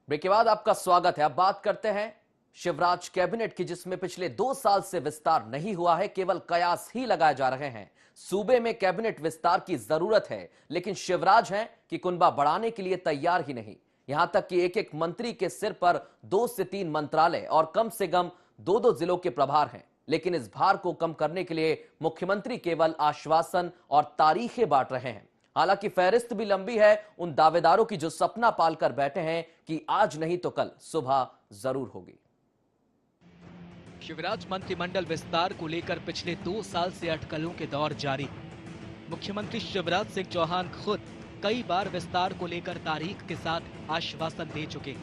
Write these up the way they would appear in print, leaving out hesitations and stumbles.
Break के बाद आपका स्वागत है। अब बात करते हैं शिवराज कैबिनेट की, जिसमें पिछले 2 साल से विस्तार नहीं हुआ है, केवल कयास ही लगाए जा रहे हैं। सूबे में कैबिनेट विस्तार की जरूरत है, लेकिन शिवराज हैं कि कुनबा बढ़ाने के लिए तैयार ही नहीं। यहां तक कि एक एक मंत्री के सिर पर 2 से 3 मंत्रालय और कम से कम 2-2 जिलों के प्रभार हैं। लेकिन इस भार को कम करने के लिए मुख्यमंत्री केवल आश्वासन और तारीखें बांट रहे हैं। हालांकि फहरिस्त भी लंबी है उन दावेदारों की जो सपना पालकर बैठे हैं कि आज नहीं तो कल सुबह जरूर होगी। शिवराज मंत्रिमंडल विस्तार को लेकर पिछले 2 साल से अटकलों के दौर जारी। मुख्यमंत्री शिवराज सिंह चौहान खुद कई बार विस्तार को लेकर तारीख के साथ आश्वासन दे चुके।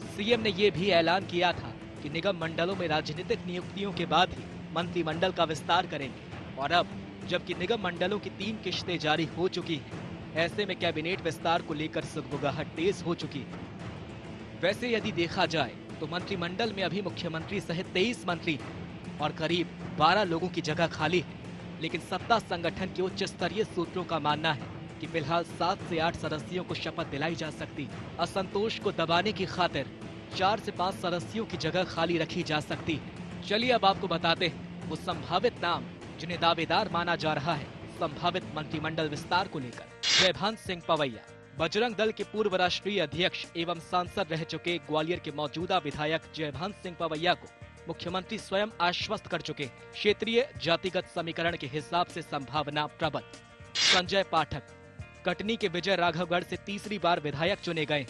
सीएम ने यह भी ऐलान किया था कि निगम मंडलों में राजनीतिक नियुक्तियों के बाद ही मंत्रिमंडल का विस्तार करेंगे। और अब जबकि निगम मंडलों की 3 किश्तें जारी हो चुकी हैं, ऐसे में कैबिनेट विस्तार को लेकर सुगबुगाहट तेज हो चुकी है। वैसे यदि देखा जाए तो मंत्रिमंडल में अभी मुख्यमंत्री सहित 23 मंत्री हैं और करीब 12 लोगों की जगह खाली है। लेकिन सत्ता संगठन के उच्च स्तरीय सूत्रों का मानना है कि फिलहाल 7 से 8 सदस्यों को शपथ दिलाई जा सकती है। असंतोष को दबाने की खातिर 4 से 5 सदस्यों की जगह खाली रखी जा सकती है। चलिए अब आपको बताते हैं वो संभावित नाम जिन्हें दावेदार माना जा रहा है संभावित मंत्रिमंडल विस्तार को लेकर। जयभान सिंह पवैया बजरंग दल के पूर्व राष्ट्रीय अध्यक्ष एवं सांसद रह चुके ग्वालियर के मौजूदा विधायक जयभान सिंह पवैया को मुख्यमंत्री स्वयं आश्वस्त कर चुके। क्षेत्रीय जातिगत समीकरण के हिसाब से संभावना प्रबल। संजय पाठक कटनी के विजय राघवगढ़ से तीसरी बार विधायक चुने गए।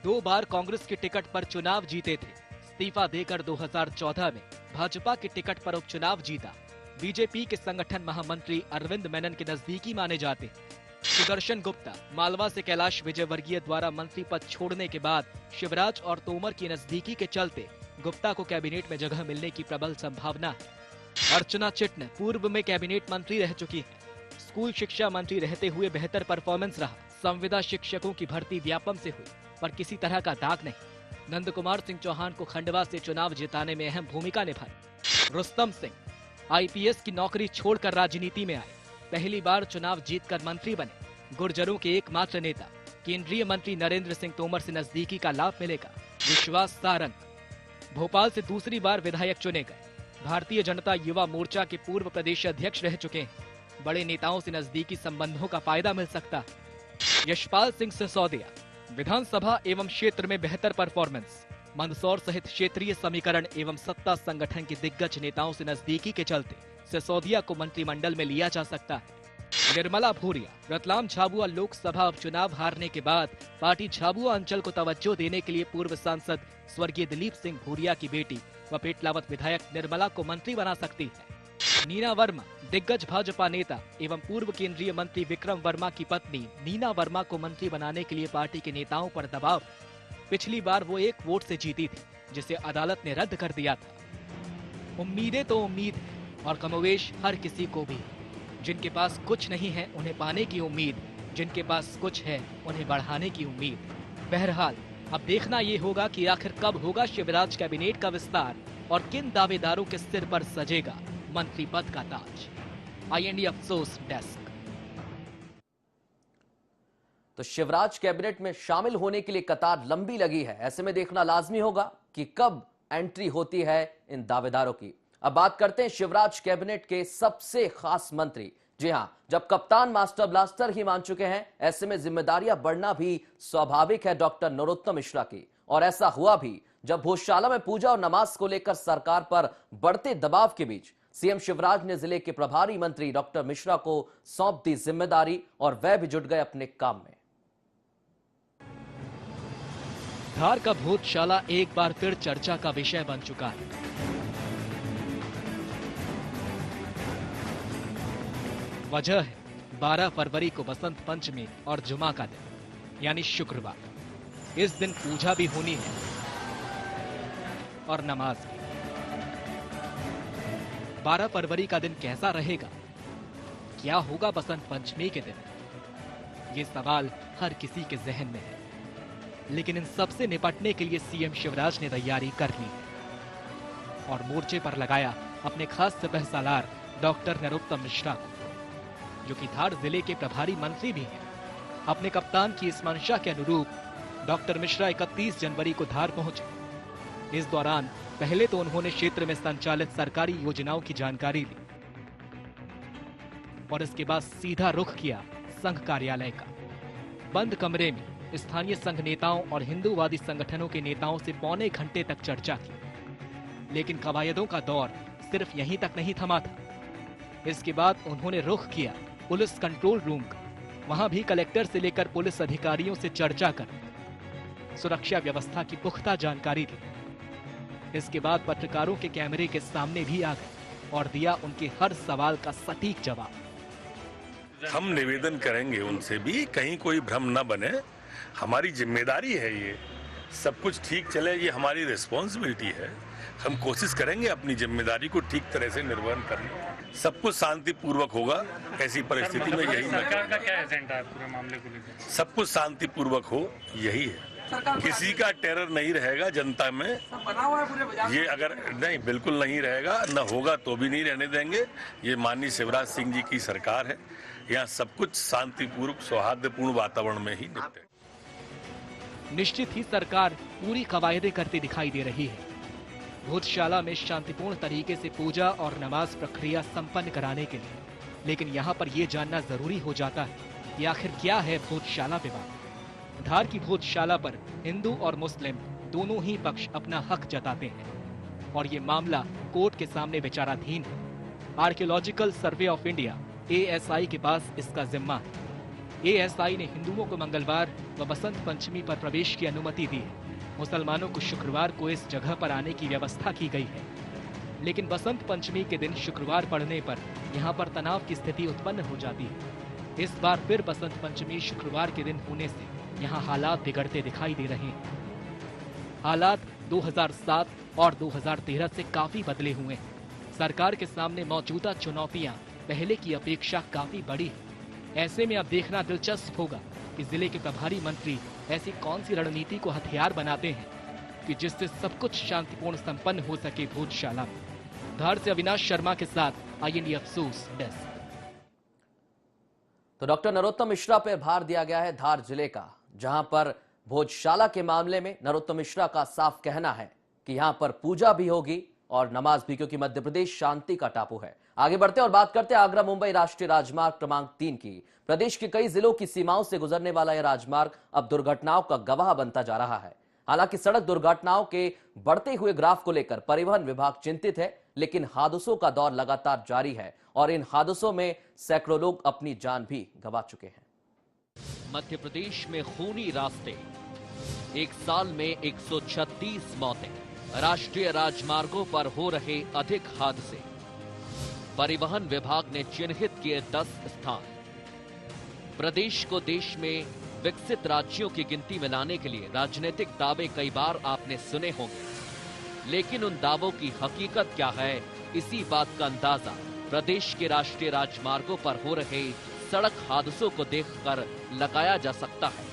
2 बार कांग्रेस के टिकट पर चुनाव जीते थे। इस्तीफा देकर 2014 में भाजपा के टिकट पर उपचुनाव जीता। बीजेपी के संगठन महामंत्री अरविंद मेनन के नजदीकी माने जाते। सुदर्शन गुप्ता मालवा से कैलाश विजयवर्गीय द्वारा मंत्री पद छोड़ने के बाद शिवराज और तोमर की नजदीकी के चलते गुप्ता को कैबिनेट में जगह मिलने की प्रबल संभावना है। अर्चना चिटन पूर्व में कैबिनेट मंत्री रह चुकी है। स्कूल शिक्षा मंत्री रहते हुए बेहतर परफॉर्मेंस रहा। संविदा शिक्षकों की भर्ती व्यापम से हुई पर किसी तरह का दाग नहीं। नंद कुमार सिंह चौहान को खंडवा से चुनाव जिताने में अहम भूमिका निभाई। रुस्तम सिंह आईपीएस की नौकरी छोड़कर राजनीति में आए। पहली बार चुनाव जीतकर मंत्री बने। गुर्जरों के एकमात्र नेता केंद्रीय मंत्री नरेंद्र सिंह तोमर से नजदीकी का लाभ मिलेगा। विश्वास सारंग भोपाल से दूसरी बार विधायक चुने गए। भारतीय जनता युवा मोर्चा के पूर्व प्रदेश अध्यक्ष रह चुके हैं। बड़े नेताओं से नजदीकी संबंधों का फायदा मिल सकता है। यशपाल सिंह सिसोदिया विधानसभा एवं क्षेत्र में बेहतर परफॉर्मेंस। मंदसौर सहित क्षेत्रीय समीकरण एवं सत्ता संगठन के दिग्गज नेताओं से नजदीकी के चलते सिसोदिया को मंत्रिमंडल में लिया जा सकता है। निर्मला भूरिया रतलाम झाबुआ लोकसभा उपचुनाव हारने के बाद पार्टी झाबुआ अंचल को तवज्जो देने के लिए पूर्व सांसद स्वर्गीय दिलीप सिंह भूरिया की बेटी व पेटलावत विधायक निर्मला को मंत्री बना सकती है। नीना वर्मा दिग्गज भाजपा नेता एवं पूर्व केंद्रीय मंत्री विक्रम वर्मा की पत्नी नीना वर्मा को मंत्री बनाने के लिए पार्टी के नेताओं पर दबाव। पिछली बार वो 1 वोट से जीती थी, जिसे अदालत ने रद्द कर दिया था। उम्मीदें तो उम्मीद है और कमोवेश हर किसी को भी। जिनके पास कुछ नहीं है उन्हें पाने की उम्मीद, जिनके पास कुछ है उन्हें बढ़ाने की उम्मीद। बहरहाल अब देखना ये होगा कि आखिर कब होगा शिवराज कैबिनेट का विस्तार और किन दावेदारों के सिर पर सजेगा मंत्री पद का ताज। IND अफसोस डेस्क। तो शिवराज कैबिनेट में शामिल होने के लिए कतार लंबी लगी है। ऐसे में देखना लाजमी होगा कि कब एंट्री होती है इन दावेदारों की। अब बात करते हैं शिवराज कैबिनेट के सबसे खास मंत्री। जी हां, जब कप्तान मास्टर ब्लास्टर ही मान चुके हैं, ऐसे में जिम्मेदारियां बढ़ना भी स्वाभाविक है डॉक्टर नरोत्तम मिश्रा की। और ऐसा हुआ भी जब भोजशाला में पूजा और नमाज को लेकर सरकार पर बढ़ते दबाव के बीच सीएम शिवराज ने जिले के प्रभारी मंत्री डॉक्टर मिश्रा को सौंप दी जिम्मेदारी और वह भी जुट गए अपने काम में। धार का भोजशाला एक बार फिर चर्चा का विषय बन चुका है। वजह है 12 फरवरी को बसंत पंचमी और जुमा का दिन यानी शुक्रवार। इस दिन पूजा भी होनी है और नमाज भी। 12 फरवरी का दिन कैसा रहेगा? क्या होगा बसंत पंचमी के दिन? ये सवाल हर किसी के जहन में है। लेकिन इन सब से निपटने के लिए सीएम शिवराज ने तैयारी कर ली है और मोर्चे पर लगाया अपने खास सिपहसालार डॉक्टर नरोत्तम मिश्रा को, जो कि धार जिले के प्रभारी मंत्री भी हैं। अपने कप्तान की इस मंशा के अनुरूप डॉक्टर मिश्रा 31 जनवरी को धार पहुंचे। इस दौरान पहले तो उन्होंने क्षेत्र में संचालित सरकारी योजनाओं की जानकारी ली और इसके बाद सीधा रुख किया संघ कार्यालय का। बंद कमरे में स्थानीय संघ नेताओं और हिंदूवादी संगठनों के नेताओं से पौने घंटे तक चर्चा की, लेकिन कवायदों का दौर सिर्फ यहीं तक नहीं थमा था। इसके बाद उन्होंने रुख किया पुलिस कंट्रोल रूम का। वहां भी कलेक्टर से लेकर पुलिस अधिकारियों से चर्चा कर सुरक्षा व्यवस्था की पुख्ता जानकारी ली। इसके बाद पत्रकारों के कैमरे के सामने भी आ गए और दिया उनके हर सवाल का सटीक जवाब। हम निवेदन करेंगे उनसे भी, कहीं कोई भ्रम न बने। हमारी जिम्मेदारी है, ये सब कुछ ठीक चले, ये हमारी रिस्पॉन्सिबिलिटी है। हम कोशिश करेंगे अपनी जिम्मेदारी को ठीक तरह से निर्वहन करने। सब कुछ शांतिपूर्वक होगा। ऐसी परिस्थिति में यही सरकार का क्या एजेंडा है पूरे मामले को लेकर? सब कुछ शांतिपूर्वक हो, यही है। किसी का टेरर नहीं रहेगा जनता में। ये अगर नहीं, बिल्कुल नहीं रहेगा, न होगा तो भी नहीं रहने देंगे। ये माननीय शिवराज सिंह जी की सरकार है। यहाँ सब कुछ शांतिपूर्वक सौहार्दपूर्ण वातावरण में ही निपटे। निश्चित ही सरकार पूरी कवायदे करती दिखाई दे रही है। भोजशाला में शांतिपूर्ण तरीके से पूजा और नमाज प्रक्रिया संपन्न कराने के लिए, लेकिन यहाँ पर यह जानना जरूरी हो जाता है कि आखिर क्या है भोजशाला विवाद। धार की भोजशाला पर हिंदू और मुस्लिम दोनों ही पक्ष अपना हक जताते हैं और ये मामला कोर्ट के सामने विचाराधीन है। Archaeological survey of India ASI के पास इसका जिम्मा है। ASI ने हिंदुओं को मंगलवार व बसंत पंचमी पर प्रवेश की अनुमति दी है। मुसलमानों को शुक्रवार को इस जगह पर आने की व्यवस्था की गई है, लेकिन बसंत पंचमी के दिन शुक्रवार पड़ने पर यहाँ पर तनाव की स्थिति उत्पन्न हो जाती है। इस बार फिर बसंत पंचमी शुक्रवार के दिन होने से यहाँ हालात बिगड़ते दिखाई दे रहे हैं। हालात 2007 और 2013 से काफी बदले हुए हैं। सरकार के सामने मौजूदा चुनौतियां पहले की अपेक्षा काफी बड़ी है। ऐसे में अब देखना दिलचस्प होगा कि जिले के प्रभारी मंत्री ऐसी कौन सी रणनीति को हथियार बनाते हैं कि जिससे सब कुछ शांतिपूर्ण संपन्न हो सके भोजशाला में। धार से अविनाश शर्मा के साथ IND अफसोस डेस्क। तो डॉक्टर नरोत्तम मिश्रा पर भार दिया गया है धार जिले का, जहां पर भोजशाला के मामले में नरोत्तम मिश्रा का साफ कहना है कि यहां पर पूजा भी होगी और नमाज भी, क्योंकि मध्य प्रदेश शांति का टापू है। आगे बढ़ते और बात करते हैं आगरा मुंबई राष्ट्रीय राजमार्ग क्रमांक 3 की। प्रदेश के कई जिलों की सीमाओं से गुजरने वाला यह राजमार्ग अब दुर्घटनाओं का गवाह बनता जा रहा है। हालांकि सड़क दुर्घटनाओं के बढ़ते हुए ग्राफ को लेकर परिवहन विभाग चिंतित है, लेकिन हादसों का दौर लगातार जारी है और इन हादसों में सैकड़ों लोग अपनी जान भी गंवा चुके हैं। मध्य प्रदेश में खूनी रास्ते, एक साल में 136 मौतें, राष्ट्रीय राजमार्गों पर हो रहे अधिक हादसे। परिवहन विभाग ने चिन्हित किए 10 स्थान। प्रदेश को देश में विकसित राज्यों की गिनती में लाने के लिए राजनीतिक दावे कई बार आपने सुने होंगे, लेकिन उन दावों की हकीकत क्या है, इसी बात का अंदाजा प्रदेश के राष्ट्रीय राजमार्गों पर हो रहे सड़क हादसों को देखकर लगाया जा सकता है।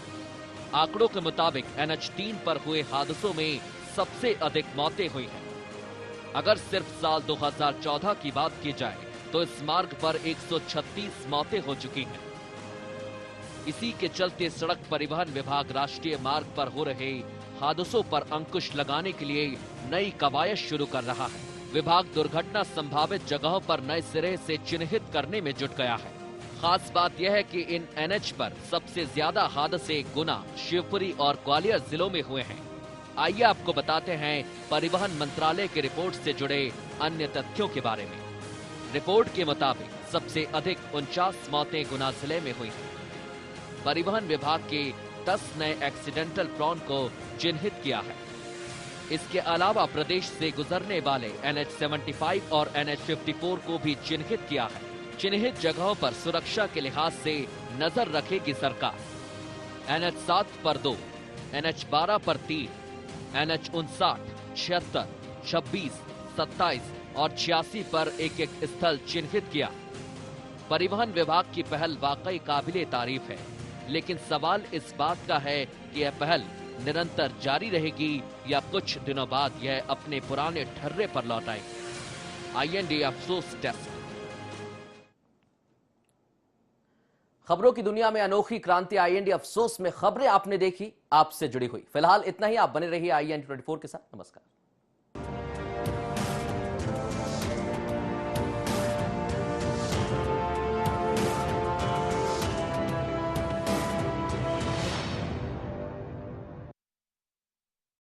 आंकड़ों के मुताबिक NH3 पर हुए हादसों में सबसे अधिक मौतें हुई हैं। अगर सिर्फ साल 2014 की बात की जाए तो इस मार्ग पर 136 मौतें हो चुकी हैं। इसी के चलते सड़क परिवहन विभाग राष्ट्रीय मार्ग पर हो रहे हादसों पर अंकुश लगाने के लिए नई कवायद शुरू कर रहा है। विभाग दुर्घटना संभावित जगहों पर नए सिरे से चिन्हित करने में जुट गया है। खास बात यह है कि इन NH पर सबसे ज्यादा हादसे गुना, शिवपुरी और ग्वालियर जिलों में हुए हैं। आइए आपको बताते हैं परिवहन मंत्रालय की रिपोर्ट से जुड़े अन्य तथ्यों के बारे में। रिपोर्ट के मुताबिक सबसे अधिक 49 मौतें गुना जिले में हुई हैं। परिवहन विभाग के 10 नए एक्सीडेंटल प्रोन को चिन्हित किया है। इसके अलावा प्रदेश से गुजरने वाले NH75 और NH54 को भी चिन्हित किया है। चिन्हित जगहों पर सुरक्षा के लिहाज से नजर रखेगी सरकार। NH7 पर 2, NH12 पर 3, NH59, 76, 26, 27 और 86 पर एक स्थल चिन्हित किया। परिवहन विभाग की पहल वाकई काबिले तारीफ है, लेकिन सवाल इस बात का है कि यह पहल निरंतर जारी रहेगी या कुछ दिनों बाद यह अपने पुराने ठर्रे पर लौट आएगी। IND अफसोस डेस्क। खबरों की दुनिया में अनोखी क्रांति IND अफसोस में खबरें आपने देखी, आपसे जुड़ी हुई। फिलहाल इतना ही। आप बने रहिए IND 24 के साथ। नमस्कार।